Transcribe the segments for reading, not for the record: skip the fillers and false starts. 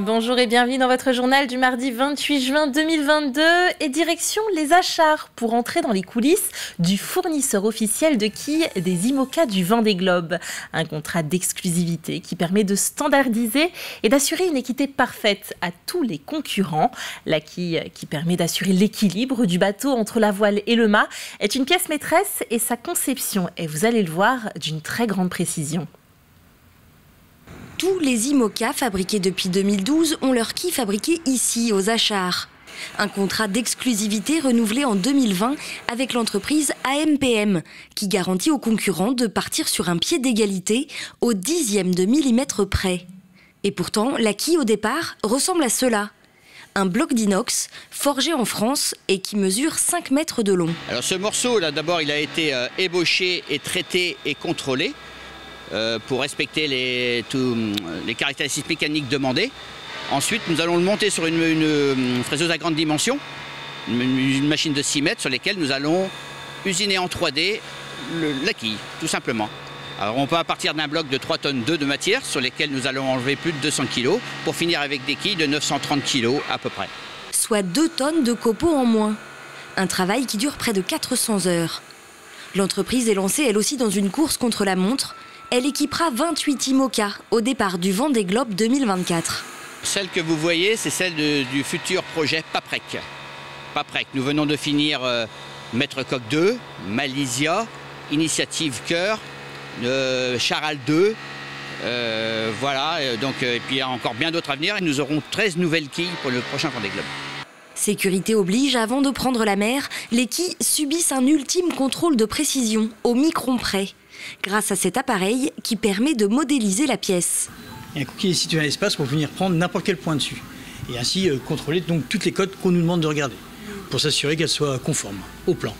Bonjour et bienvenue dans votre journal du mardi 28 juin 2022 et direction les Achards pour entrer dans les coulisses du fournisseur officiel de quilles des IMOCA du Vendée Globe. Un contrat d'exclusivité qui permet de standardiser et d'assurer une équité parfaite à tous les concurrents. La quille qui permet d'assurer l'équilibre du bateau entre la voile et le mât est une pièce maîtresse et sa conception est, vous allez le voir, d'une très grande précision. Tous les IMOCA fabriqués depuis 2012 ont leur quille fabriquée ici, aux Achards. Un contrat d'exclusivité renouvelé en 2020 avec l'entreprise AMPM, qui garantit aux concurrents de partir sur un pied d'égalité au dixième de millimètre près. Et pourtant, la quille au départ ressemble à cela. Un bloc d'inox forgé en France et qui mesure 5 mètres de long. Alors ce morceau, là, d'abord, il a été ébauché et traité et contrôlé. Pour respecter les caractéristiques mécaniques demandées. Ensuite, nous allons le monter sur une fraiseuse à grande dimension, une machine de 6 mètres sur laquelle nous allons usiner en 3D la quille, tout simplement. Alors on peut partir d'un bloc de 3 tonnes de matière sur lesquels nous allons enlever plus de 200 kg pour finir avec des quilles de 930 kg à peu près. Soit 2 tonnes de copeaux en moins. Un travail qui dure près de 400 heures. L'entreprise est lancée elle aussi dans une course contre la montre. Elle équipera 28 IMOCA au départ du Vendée Globe 2024. Celle que vous voyez, c'est celle du futur projet Paprec. Paprec, nous venons de finir Maître Coq 2, Malaysia, Initiative Cœur, Charal 2. Voilà, donc, et puis il y a encore bien d'autres à venir et nous aurons 13 nouvelles quilles pour le prochain Vendée Globe. Sécurité oblige, avant de prendre la mer, les quilles subissent un ultime contrôle de précision, au micron près, grâce à cet appareil qui permet de modéliser la pièce. Un coquille est situé à l'espace pour venir prendre n'importe quel point dessus et ainsi contrôler donc toutes les cotes qu'on nous demande de regarder pour s'assurer qu'elles soient conformes au plan.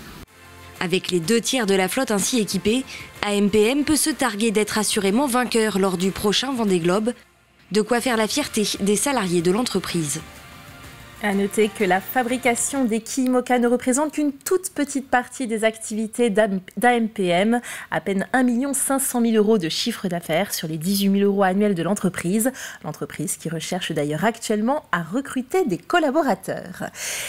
Avec les 2 tiers de la flotte ainsi équipée, AMPM peut se targuer d'être assurément vainqueur lors du prochain Vendée Globe, de quoi faire la fierté des salariés de l'entreprise. À noter que la fabrication des quilles IMOCA ne représente qu'une toute petite partie des activités d'AMPM, à peine 1 500 000 € de chiffre d'affaires sur les 18 000 € annuels de l'entreprise. L'entreprise qui recherche d'ailleurs actuellement à recruter des collaborateurs.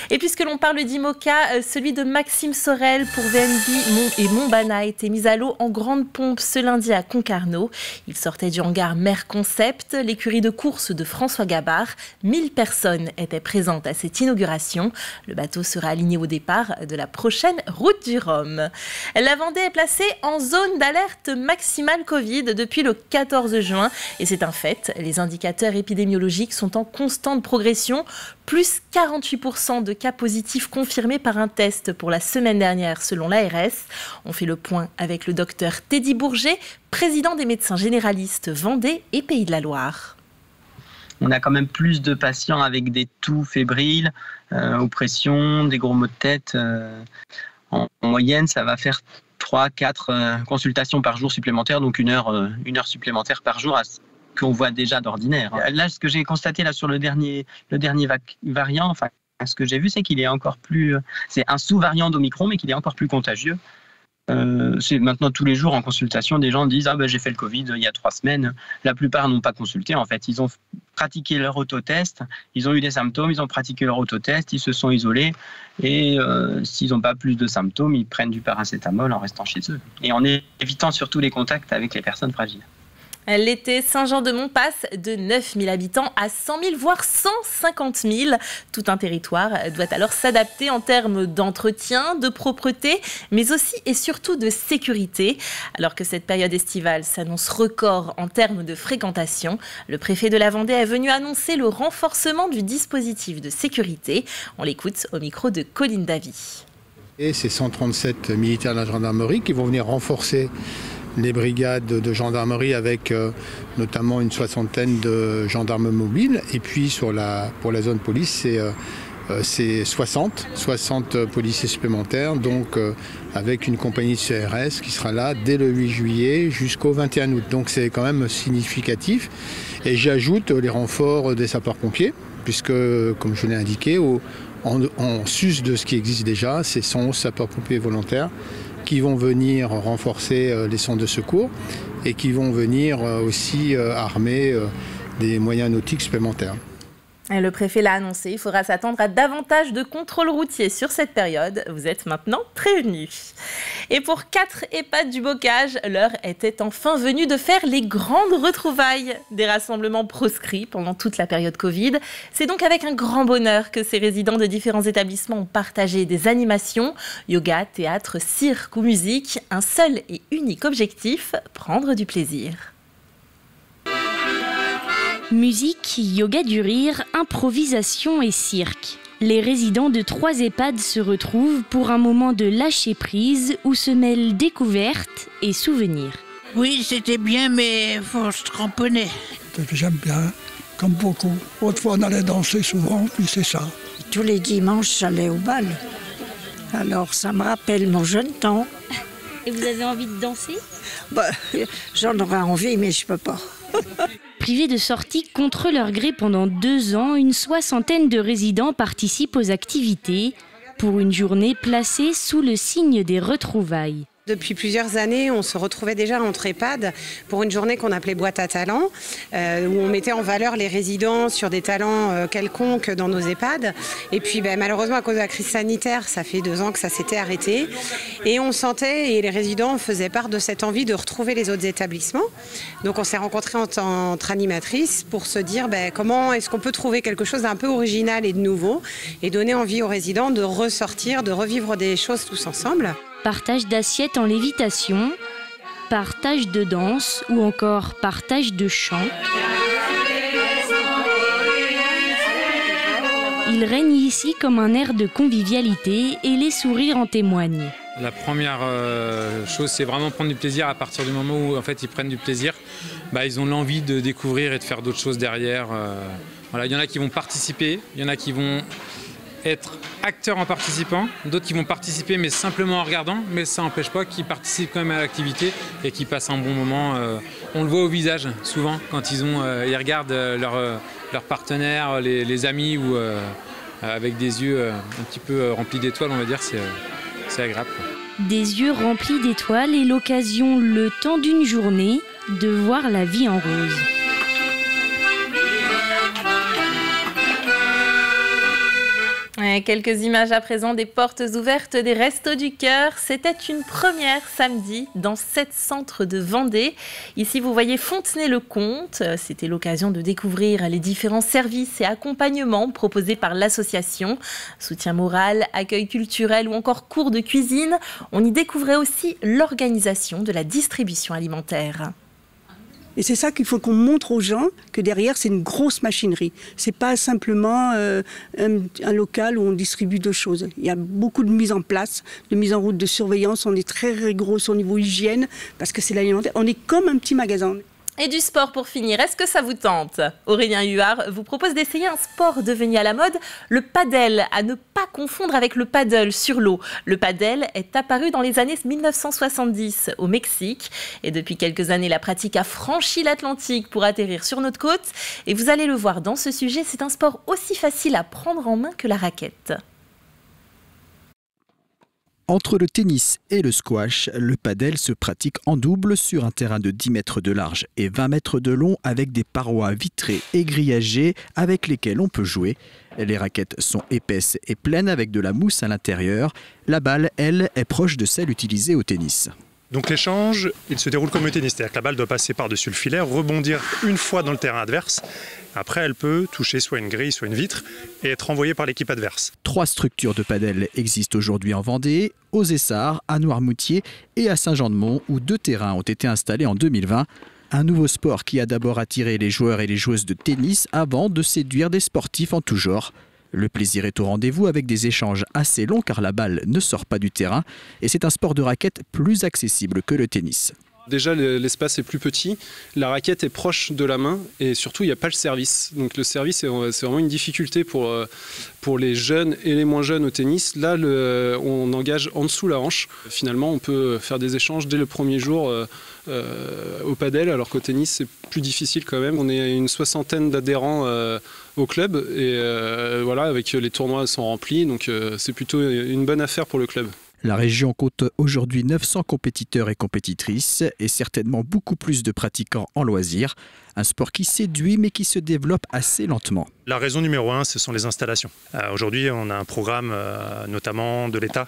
Et puisque l'on parle d'IMOCA, celui de Maxime Sorel pour VNB et Montbana a été mis à l'eau en grande pompe ce lundi à Concarneau. Il sortait du hangar Mer Concept, l'écurie de course de François Gabard. 1000 personnes étaient présentes à cette inauguration. Le bateau sera aligné au départ de la prochaine route du Rhum. La Vendée est placée en zone d'alerte maximale Covid depuis le 14 juin et c'est un fait. Les indicateurs épidémiologiques sont en constante progression. Plus 48% de cas positifs confirmés par un test pour la semaine dernière selon l'ARS. On fait le point avec le docteur Teddy Bourget, président des médecins généralistes Vendée et Pays de la Loire. On a quand même plus de patients avec des toux fébriles, oppression, des gros maux de tête. En moyenne, ça va faire 3-4 consultations par jour supplémentaires, donc une heure supplémentaire par jour qu'on voit déjà d'ordinaire. Là, ce que j'ai constaté là, sur le dernier variant, enfin, ce que j'ai vu, c'est qu'il est encore plus... C'est un sous-variant d'Omicron, mais qu'il est encore plus contagieux. C'est maintenant tous les jours en consultation, des gens disent « Ah ben j'ai fait le Covid il y a 3 semaines ». La plupart n'ont pas consulté en fait. Ils ont pratiqué leur autotest, ils ont eu des symptômes, ils ont pratiqué leur autotest, ils se sont isolés et s'ils n'ont pas plus de symptômes, ils prennent du paracétamol en restant chez eux. Et en évitant surtout les contacts avec les personnes fragiles. L'été, Saint-Jean-de-Mont passe de 9 000 habitants à 100 000, voire 150 000. Tout un territoire doit alors s'adapter en termes d'entretien, de propreté, mais aussi et surtout de sécurité. Alors que cette période estivale s'annonce record en termes de fréquentation, le préfet de la Vendée est venu annoncer le renforcement du dispositif de sécurité. On l'écoute au micro de Colline Davy. Et c'est 137 militaires de la gendarmerie qui vont venir renforcer les brigades de gendarmerie avec notamment une 60aine de gendarmes mobiles. Et puis pour la zone police, c'est 60 policiers supplémentaires, donc avec une compagnie de CRS qui sera là dès le 8 juillet jusqu'au 21 août. Donc c'est quand même significatif. Et j'ajoute les renforts des sapeurs-pompiers, puisque, comme je l'ai indiqué, en sus de ce qui existe déjà, c'est 111 sapeurs-pompiers volontaires qui vont venir renforcer les centres de secours et qui vont venir aussi armer des moyens nautiques supplémentaires. Et le préfet l'a annoncé, il faudra s'attendre à davantage de contrôles routiers sur cette période. Vous êtes maintenant prévenus. Et pour 4 EHPAD du Bocage, l'heure était enfin venue de faire les grandes retrouvailles. Des rassemblements proscrits pendant toute la période Covid. C'est donc avec un grand bonheur que ces résidents de différents établissements ont partagé des animations, yoga, théâtre, cirque ou musique. Un seul et unique objectif, prendre du plaisir. Musique, yoga du rire, improvisation et cirque. Les résidents de 3 EHPAD se retrouvent pour un moment de lâcher prise où se mêlent découvertes et souvenirs. Oui, c'était bien, mais faut se cramponner. J'aime bien, comme beaucoup. Autrefois, on allait danser souvent, puis c'est ça. Tous les dimanches, j'allais au bal. Alors, ça me rappelle mon jeune temps. Et vous avez envie de danser ? J'en aurais envie, mais je peux pas. Privés de sortie contre leur gré pendant 2 ans, une 60aine de résidents participent aux activités pour une journée placée sous le signe des retrouvailles. Depuis plusieurs années, on se retrouvait déjà entre EHPAD pour une journée qu'on appelait boîte à talents, où on mettait en valeur les résidents sur des talents quelconques dans nos EHPAD. Et puis malheureusement, à cause de la crise sanitaire, ça fait 2 ans que ça s'était arrêté. Et on sentait, et les résidents faisaient part de cette envie de retrouver les autres établissements. Donc on s'est rencontrés entre animatrices pour se dire comment est-ce qu'on peut trouver quelque chose d'un peu original et de nouveau et donner envie aux résidents de ressortir, de revivre des choses tous ensemble. Partage d'assiettes en lévitation, partage de danse ou encore partage de chant. Il règne ici comme un air de convivialité et les sourires en témoignent. La première chose, c'est vraiment prendre du plaisir. À partir du moment où en fait, ils prennent du plaisir, ils ont l'envie de découvrir et de faire d'autres choses derrière. Voilà, il y en a qui vont participer, il y en a qui vont être acteurs en participant, d'autres qui vont participer mais simplement en regardant, mais ça n'empêche pas qu'ils participent quand même à l'activité et qu'ils passent un bon moment. On le voit au visage souvent quand ils regardent leurs partenaires, les amis ou avec des yeux un petit peu remplis d'étoiles, on va dire, c'est agréable. Des yeux remplis d'étoiles et l'occasion, le temps d'une journée, de voir la vie en rose. Quelques images à présent des portes ouvertes des Restos du Cœur. C'était une première samedi dans 7 centres de Vendée. Ici, vous voyez Fontenay-le-Comte. C'était l'occasion de découvrir les différents services et accompagnements proposés par l'association. Soutien moral, accueil culturel ou encore cours de cuisine. On y découvrait aussi l'organisation de la distribution alimentaire. Et c'est ça qu'il faut qu'on montre aux gens, que derrière, c'est une grosse machinerie. C'est pas simplement un local où on distribue deux choses. Il y a beaucoup de mise en place, de mise en route, de surveillance. On est très rigoureux au niveau hygiène, parce que c'est l'alimentaire. On est comme un petit magasin. Et du sport pour finir, est-ce que ça vous tente ? Aurélien Huard vous propose d'essayer un sport devenu à la mode, le padel, à ne pas confondre avec le paddle sur l'eau. Le padel est apparu dans les années 1970 au Mexique et depuis quelques années, la pratique a franchi l'Atlantique pour atterrir sur notre côte. Et vous allez le voir dans ce sujet, c'est un sport aussi facile à prendre en main que la raquette. Entre le tennis et le squash, le padel se pratique en double sur un terrain de 10 mètres de large et 20 mètres de long avec des parois vitrées et grillagées avec lesquelles on peut jouer. Les raquettes sont épaisses et pleines avec de la mousse à l'intérieur. La balle, elle, est proche de celle utilisée au tennis. Donc l'échange, il se déroule comme au tennis, c'est-à-dire que la balle doit passer par-dessus le filet, rebondir une fois dans le terrain adverse. Après, elle peut toucher soit une grille, soit une vitre et être envoyée par l'équipe adverse. 3 structures de padel existent aujourd'hui en Vendée, aux Essarts, à Noirmoutier et à Saint-Jean-de-Mont, où 2 terrains ont été installés en 2020. Un nouveau sport qui a d'abord attiré les joueurs et les joueuses de tennis avant de séduire des sportifs en tout genre. Le plaisir est au rendez-vous avec des échanges assez longs car la balle ne sort pas du terrain et c'est un sport de raquette plus accessible que le tennis. Déjà, l'espace est plus petit, la raquette est proche de la main et surtout, il n'y a pas le service. Donc le service, c'est vraiment une difficulté pour les jeunes et les moins jeunes au tennis. Là, on engage en dessous la hanche. Finalement, on peut faire des échanges dès le premier jour au padel, alors qu'au tennis, c'est plus difficile quand même. On est une 60aine d'adhérents au club et voilà, avec les tournois sont remplis, donc c'est plutôt une bonne affaire pour le club. La région compte aujourd'hui 900 compétiteurs et compétitrices et certainement beaucoup plus de pratiquants en loisirs. Un sport qui séduit mais qui se développe assez lentement. La raison numéro 1, ce sont les installations. Aujourd'hui, on a un programme notamment de l'État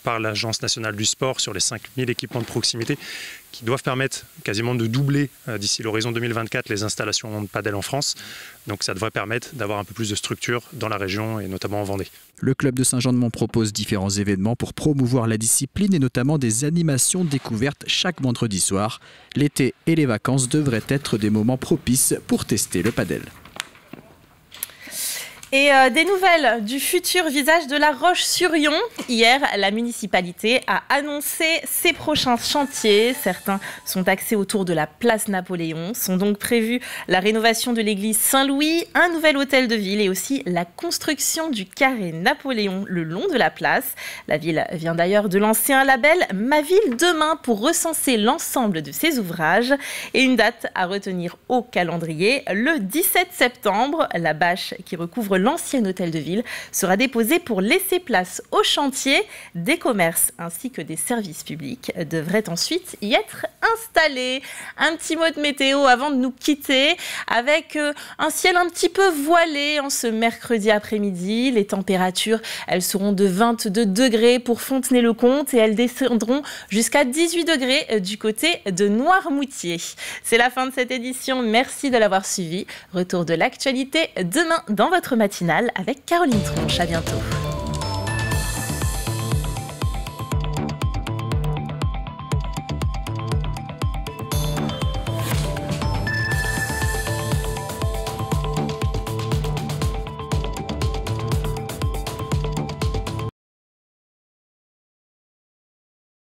par l'Agence nationale du sport sur les 5000 équipements de proximité qui doivent permettre quasiment de doubler d'ici l'horizon 2024 les installations de padel en France. Donc ça devrait permettre d'avoir un peu plus de structure dans la région et notamment en Vendée. Le club de Saint-Jean-de-Mont propose différents événements pour promouvoir la discipline et notamment des animations découvertes chaque vendredi soir. L'été et les vacances devraient être des moments propices pour tester le padel. Et des nouvelles du futur visage de La Roche-sur-Yon. Hier, la municipalité a annoncé ses prochains chantiers. Certains sont axés autour de la place Napoléon. Sont donc prévus la rénovation de l'église Saint-Louis, un nouvel hôtel de ville et aussi la construction du carré Napoléon le long de la place. La ville vient d'ailleurs de lancer un label Ma Ville Demain pour recenser l'ensemble de ses ouvrages. Et une date à retenir au calendrier, le 17 septembre. La bâche qui recouvre l'ancien hôtel de ville sera déposée pour laisser place au chantier. Des commerces ainsi que des services publics devraient ensuite y être installés. Un petit mot de météo avant de nous quitter avec un ciel un petit peu voilé en ce mercredi après-midi. Les températures, elles seront de 22 degrés pour Fontenay-le-Comte et elles descendront jusqu'à 18 degrés du côté de Noirmoutier. C'est la fin de cette édition. Merci de l'avoir suivi. Retour de l'actualité demain dans votre matinale avec Caroline Tronche. À bientôt.